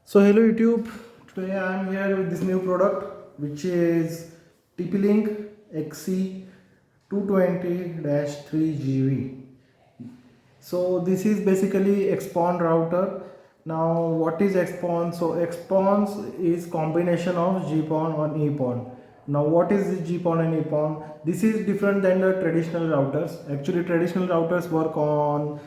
So hello YouTube, today I am here with this new product which is Link XC220-G3V. So this is basically XPON router. Now what is XPON? So XPON is combination of GPON and EPON. Now what is the GPON and EPON? This is different than the traditional routers. Actually traditional routers work on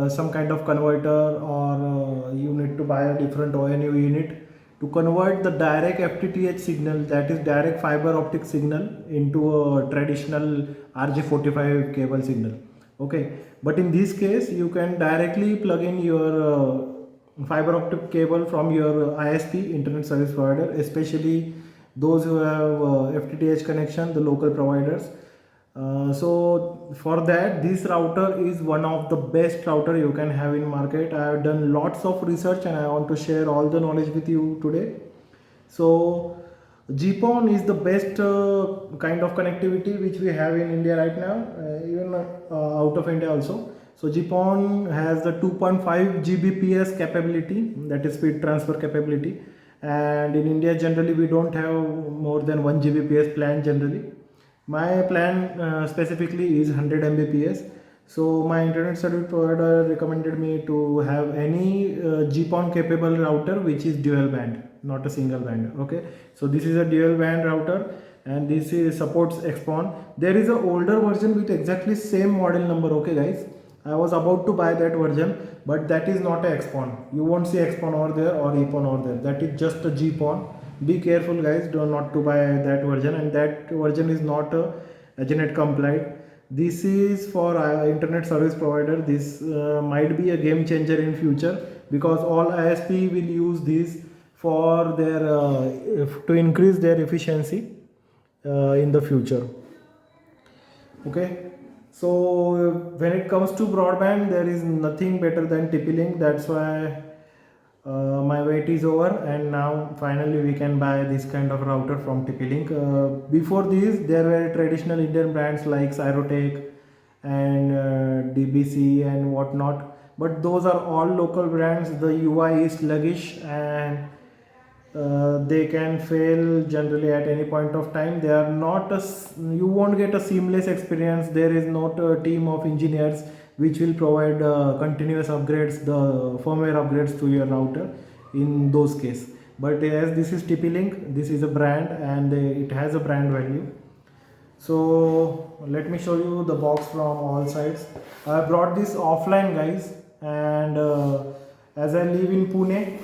some kind of converter, or you need to buy a different ONU unit to convert the direct FTTH signal, that is direct fiber optic signal, into a traditional RJ45 cable signal. Okay, but in this case you can directly plug in your fiber optic cable from your ISP, internet service provider, especially those who have FTTH connection, the local providers. So for that, this router is one of the best router you can have in market. I have done lots of research and I want to share all the knowledge with you today. So GPON is the best kind of connectivity which we have in India right now, even out of India also. So GPON has the 2.5 Gbps capability, that is speed transfer capability, and in India generally we don't have more than 1 Gbps plan generally. My plan specifically is 100 Mbps. So my internet service provider recommended me to have any GPON capable router which is dual band, not a single band. Okay, so this is a dual band router and this is supports XPON. There is a older version with exactly same model number. Okay guys, I was about to buy that version, but that is not a XPON. You won't see XPON over there or EPON over there. That is just a GPON. Be careful guys, do not to buy that version, and that version is not Ethernet compliant. This is for internet service provider. This might be a game changer in future, because all ISP will use this for their to increase their efficiency in the future. Okay, so when it comes to broadband, there is nothing better than TP-Link. That's why my wait is over, and now finally we can buy this kind of router from TP-Link. Before this, there were traditional Indian brands like Cyrotech and DBC and whatnot, but those are all local brands. The UI is sluggish and they can fail generally at any point of time. They are not you won't get a seamless experience. There is not a team of engineers which will provide continuous upgrades, the firmware upgrades to your router in those cases. But as this is TP-Link, this is a brand and it has a brand value. So let me show you the box from all sides. I brought this offline guys, and as I live in Pune,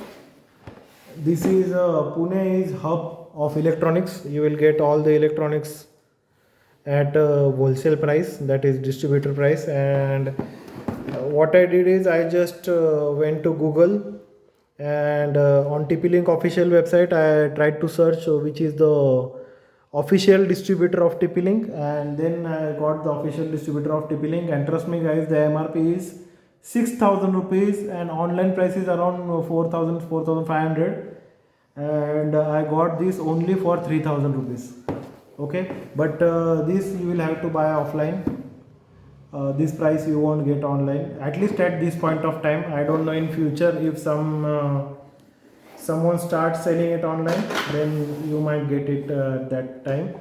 this is Pune is hub of electronics. You will get all the electronics at wholesale price, that is distributor price. And what I did is I just went to Google, and on TP-Link official website I tried to search which is the official distributor of TP-Link, and then I got the official distributor of TP-Link, and trust me guys, the MRP is 6,000 rupees and online price is around 4,500, and I got this only for 3,000 rupees. Okay, but this you will have to buy offline. This price you won't get online, at least at this point of time. I don't know in future if someone starts selling it online, then you might get it at that time.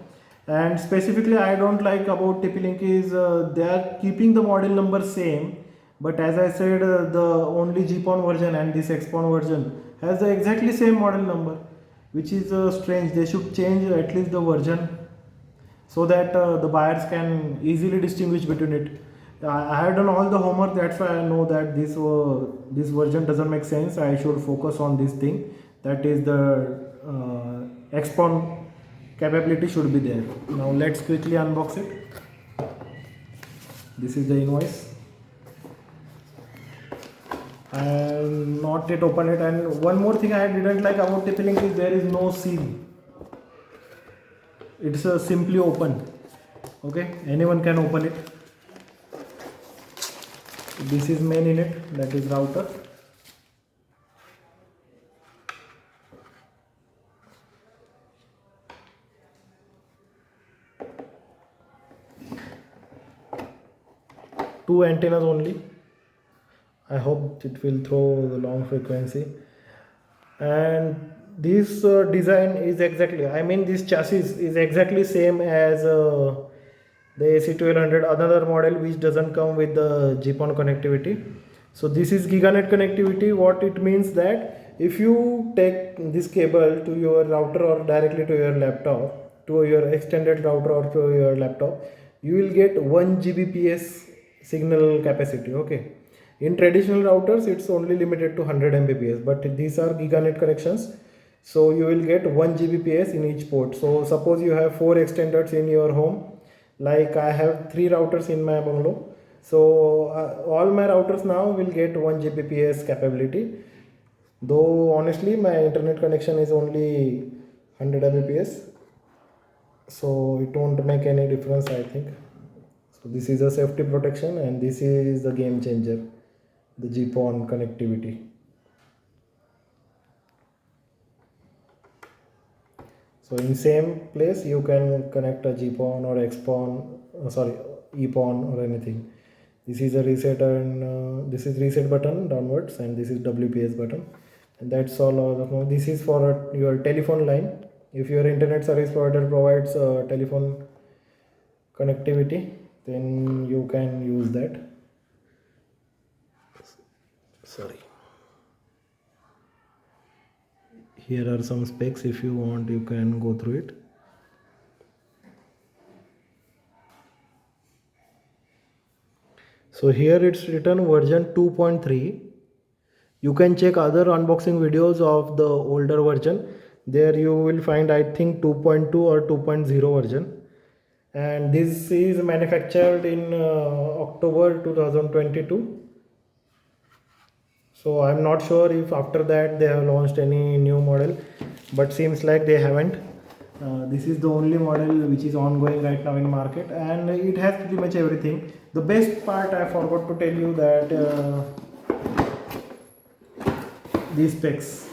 And specifically I don't like about TP-Link is they are keeping the model number same, but as I said, the only GPON version and this XPON version has the exactly same model number, which is strange. They should change at least the version so that the buyers can easily distinguish between it. I have done all the homework, that's why I know that this version doesn't make sense. I should focus on this thing, that is the XPON capability should be there. Now let's quickly unbox it. This is the invoice. I have not yet opened it, and one more thing I didn't like about TP-Link is there is no seal. It's simply open. Okay, anyone can open it. This is main unit, that is router. Two antennas only. I hope it will throw the long frequency. And this design is exactly, I mean this chassis is exactly same as the AC1200, another model which doesn't come with the GPON connectivity. So this is giganet connectivity. What it means that if you take this cable to your router or directly to your laptop, to your extended router or to your laptop, you will get 1 Gbps signal capacity. Okay, in traditional routers it's only limited to 100 Mbps, but these are giganet connections, so you will get 1 Gbps in each port. So suppose you have 4 extenders in your home, like I have 3 routers in my bungalow, so all my routers now will get 1 Gbps capability, though honestly my internet connection is only 100 Mbps, so it won't make any difference, I think. So this is a safety protection, and this is the game changer, the GPON connectivity. So in same place you can connect a GPON or XPON, EPON or anything. This is a reset, and this is reset button downwards, and this is WPS button, and that's all. This is for your telephone line. If your internet service provider provides telephone connectivity, then you can use that. Sorry. Here are some specs. If you want, you can go through it. So here it's written version 2.3. You can check other unboxing videos of the older version. There you will find, I think, 2.2 or 2.0 version. And this is manufactured in October 2022. So I'm not sure if after that they have launched any new model, but seems like they haven't. This is the only model which is ongoing right now in market, and it has pretty much everything. The best part I forgot to tell you that these specs.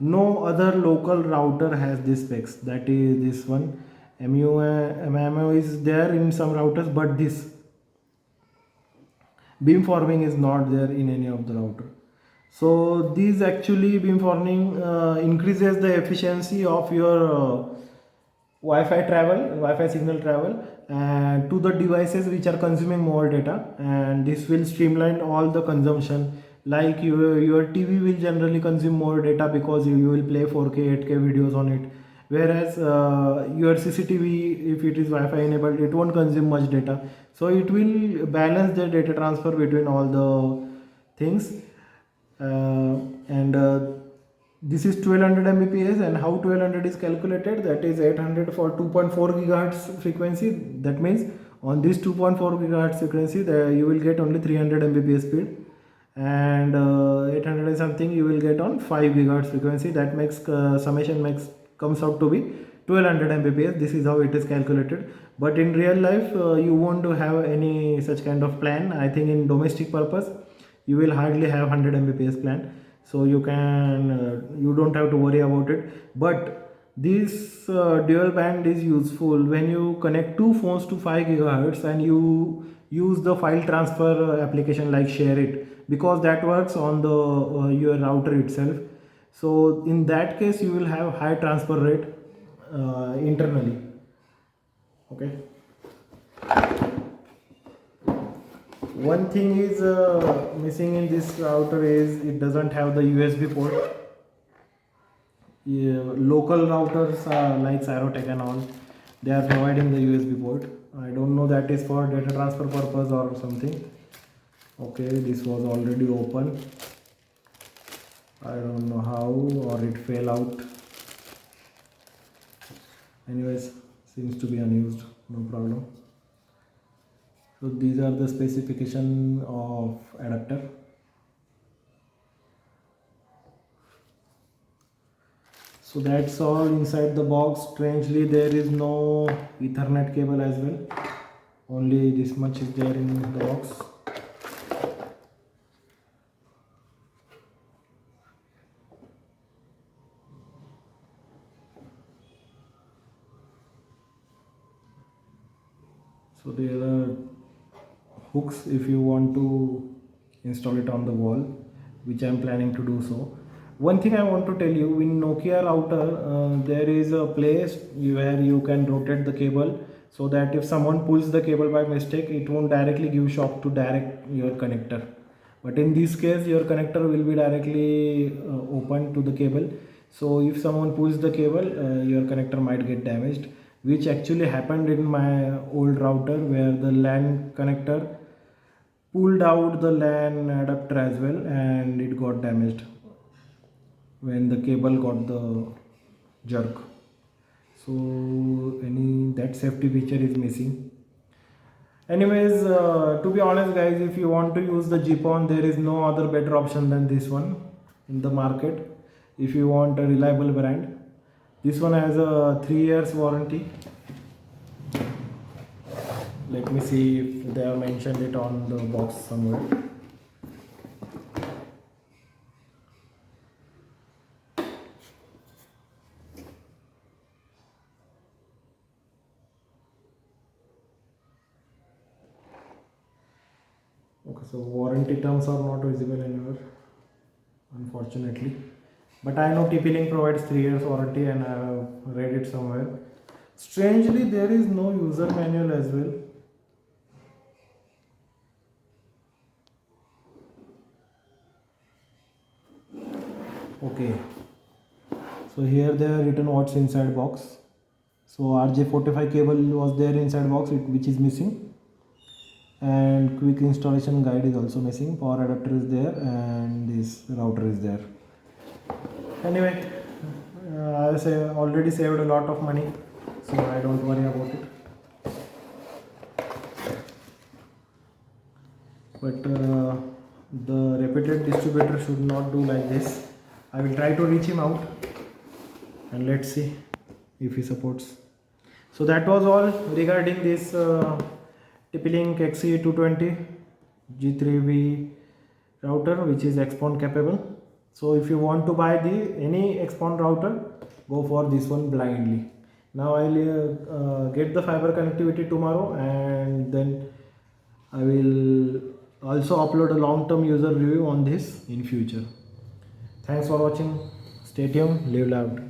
No other local router has these specs. That is this one. MMO is there in some routers, but this beamforming is not there in any of the router. So these actually beamforming increases the efficiency of your Wi-Fi signal travel, and to the devices which are consuming more data, and this will streamline all the consumption. Like your TV will generally consume more data because you will play 4K 8K videos on it, whereas your CCTV, if it is Wi-Fi enabled, it won't consume much data, so it will balance the data transfer between all the things. And this is 1200 Mbps, and how 1200 is calculated, that is 800 for 2.4 gigahertz frequency. That means on this 2.4 gigahertz frequency you will get only 300 Mbps speed, and 800 and something you will get on 5 gigahertz frequency. That makes summation makes comes out to be 1200 Mbps. This is how it is calculated, but in real life you won't have any such kind of plan. I think in domestic purpose you will hardly have 100 Mbps plan, so you can you don't have to worry about it. But this dual band is useful when you connect two phones to 5 gigahertz and you use the file transfer application like share it, because that works on the your router itself. So in that case you will have high transfer rate internally. Okay, one thing is missing in this router is it doesn't have the USB port. Yeah, local routers like Cyrotech and all, they are providing the USB port. I don't know, that is for data transfer purpose or something. Okay, this was already open. I don't know how, or it fell out. Anyways, seems to be unused, no problem. So these are the specification of adapter. So that's all inside the box. Strangely, there is no Ethernet cable as well. Only this much is there in the box. So there are hooks if you want to install it on the wall, which I am planning to do so. One thing I want to tell you, in Nokia router, there is a place where you can rotate the cable, so that if someone pulls the cable by mistake, it won't directly give shock to direct your connector. But in this case, your connector will be directly open to the cable. So if someone pulls the cable, your connector might get damaged, which actually happened in my old router, where the LAN connector pulled out the LAN adapter as well, and it got damaged when the cable got the jerk. So any that safety feature is missing. Anyways, to be honest guys, if you want to use the GPON, there is no other better option than this one in the market. If you want a reliable brand, this one has a 3 years warranty. Let me see if they have mentioned it on the box somewhere. Okay, so warranty terms are not visible anywhere, unfortunately. But I know TP-Link provides 3 years warranty, and I have read it somewhere. Strangely, there is no user manual as well. Okay, so here they have written what's inside box. So RJ45 cable was there inside box, which is missing, and quick installation guide is also missing. Power adapter is there, and this router is there. Anyway, I say already saved a lot of money, so I don't worry about it. But the reputed distributor should not do like this. I will try to reach him out, and let's see if he supports. So that was all regarding this TP-Link XC220-G3V router, which is XPON capable. So if you want to buy any XPON router, go for this one blindly. Now I'll get the fiber connectivity tomorrow, and then I will also upload a long-term user review on this in future. Thanks for watching. Stay tuned. Live loud.